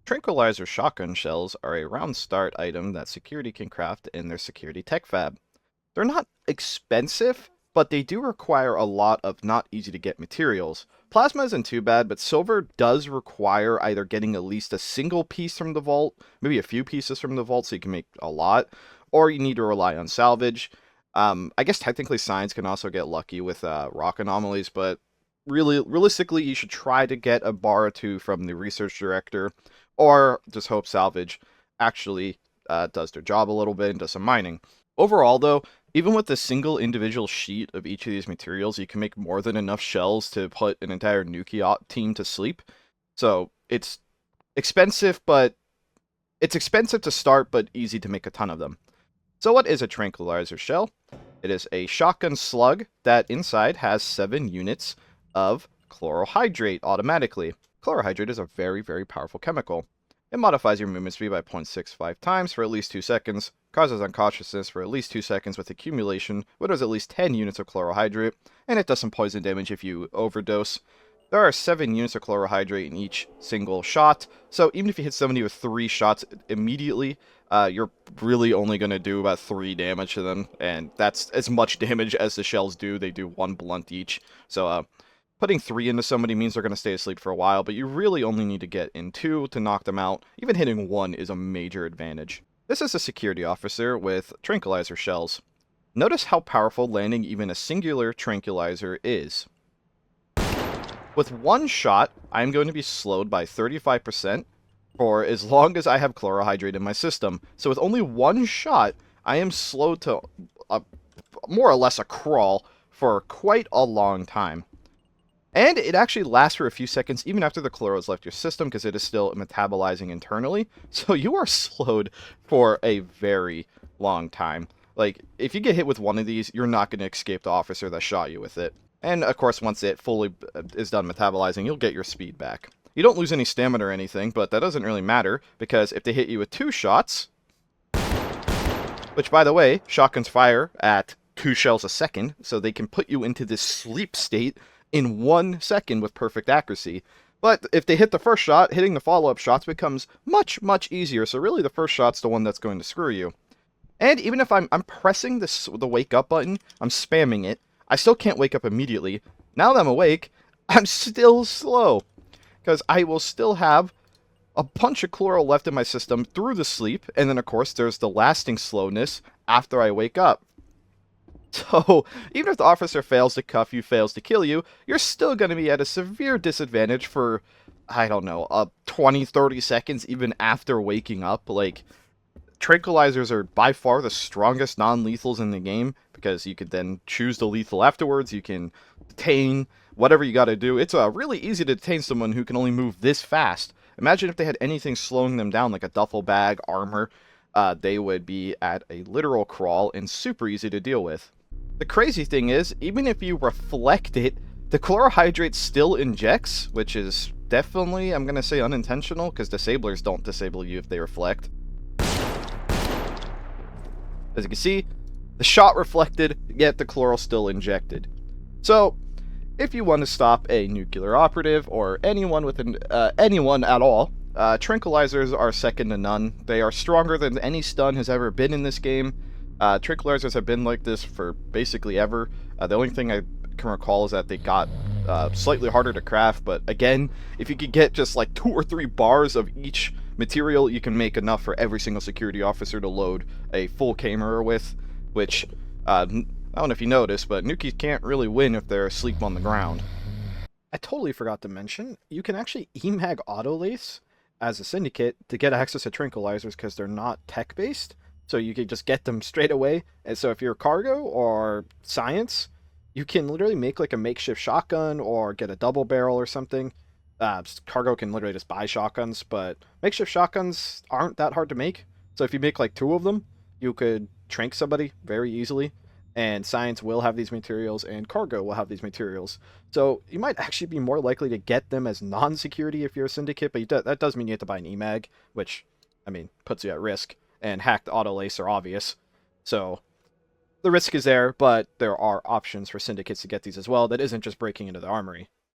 Tranquilizer shotgun shells are a round start item that security can craft in their security tech fab. They're not expensive, but they do require a lot of not easy to get materials. Plasma isn't too bad, but silver does require either getting at least a single piece from the vault, maybe a few pieces from the vault so you can make a lot, or you need to rely on salvage. I guess technically science can also get lucky with rock anomalies, but realistically, you should try to get a bar or two from the research director, or just hope salvage actually does their job a little bit and does some mining. Overall, though, even with a single individual sheet of each of these materials, you can make more than enough shells to put an entire Nuki team to sleep. So it's expensive, but it's expensive to start, but easy to make a ton of them. So what is a tranquilizer shell? It is a shotgun slug that inside has 7 units of chlorohydrate automatically. Chlorohydrate is a very, very powerful chemical. It modifies your movement speed by 0.65 times for at least 2 seconds, causes unconsciousness for at least 2 seconds with accumulation, when there's at least 10 units of chlorohydrate, and it does some poison damage if you overdose. There are 7 units of chlorohydrate in each single shot, so even if you hit somebody with 3 shots immediately, you're really only going to do about 3 damage to them, and that's as much damage as the shells do. They do 1 blunt each, so putting 3 into somebody means they're going to stay asleep for a while, but you really only need to get in 2 to knock them out. Even hitting 1 is a major advantage. This is a security officer with tranquilizer shells. Notice how powerful landing even a singular tranquilizer is. With 1 shot, I'm going to be slowed by 35% for as long as I have chlorohydrate in my system. So with only 1 shot, I am slowed to more or less a crawl for quite a long time. And it actually lasts for a few seconds even after the chloro has left your system because it is still metabolizing internally. So you are slowed for a very long time. Like, if you get hit with one of these, you're not going to escape the officer that shot you with it. And, of course, once it fully is done metabolizing, you'll get your speed back. You don't lose any stamina or anything, but that doesn't really matter, because if they hit you with 2 shots, which, by the way, shotguns fire at 2 shells a second, so they can put you into this sleep state in 1 second with perfect accuracy. But if they hit the first shot, hitting the follow-up shots becomes much, much easier, so really the first shot's the one that's going to screw you. And even if I'm pressing the wake up button, I'm spamming it, I still can't wake up immediately. Now that I'm awake, I'm still slow. Because I will still have a bunch of chloro left in my system through the sleep. And then, of course, there's the lasting slowness after I wake up. So, even if the officer fails to cuff you, fails to kill you, you're still going to be at a severe disadvantage for, I don't know, 20, 30 seconds even after waking up. Like, tranquilizers are by far the strongest non-lethals in the game because you could then choose the lethal afterwards. You can detain, whatever you got to do. It's really easy to detain someone who can only move this fast. Imagine if they had anything slowing them down, like a duffel bag, armor. They would be at a literal crawl and super easy to deal with. The crazy thing is, even if you reflect it, the chlorohydrate still injects, which is definitely, I'm going to say, unintentional, because disablers don't disable you if they reflect. As you can see, the shot reflected, yet the chloro still injected. So, if you want to stop a nuclear operative, or anyone anyone at all, tranquilizers are second to none. They are stronger than any stun has ever been in this game. Tranquilizers have been like this for basically ever. The only thing I can recall is that they got slightly harder to craft, but again, if you could get just like 2 or 3 bars of each material, you can make enough for every single security officer to load a full camera with, which, I don't know if you noticed, but Nukis can't really win if they're asleep on the ground. I totally forgot to mention, you can actually EMAG Autolace as a Syndicate to get access to tranquilizers because they're not tech-based, so you can just get them straight away. And so if you're cargo or science, you can literally make like a makeshift shotgun or get a double barrel or something. Cargo can literally just buy shotguns, but makeshift shotguns aren't that hard to make. So if you make like 2 of them, you could trank somebody very easily. And science will have these materials, and cargo will have these materials. So you might actually be more likely to get them as non-security if you're a syndicate, but that does mean you have to buy an EMAG, which, I mean, puts you at risk. And hacked autolace are obvious. So the risk is there, but there are options for syndicates to get these as well that isn't just breaking into the armory.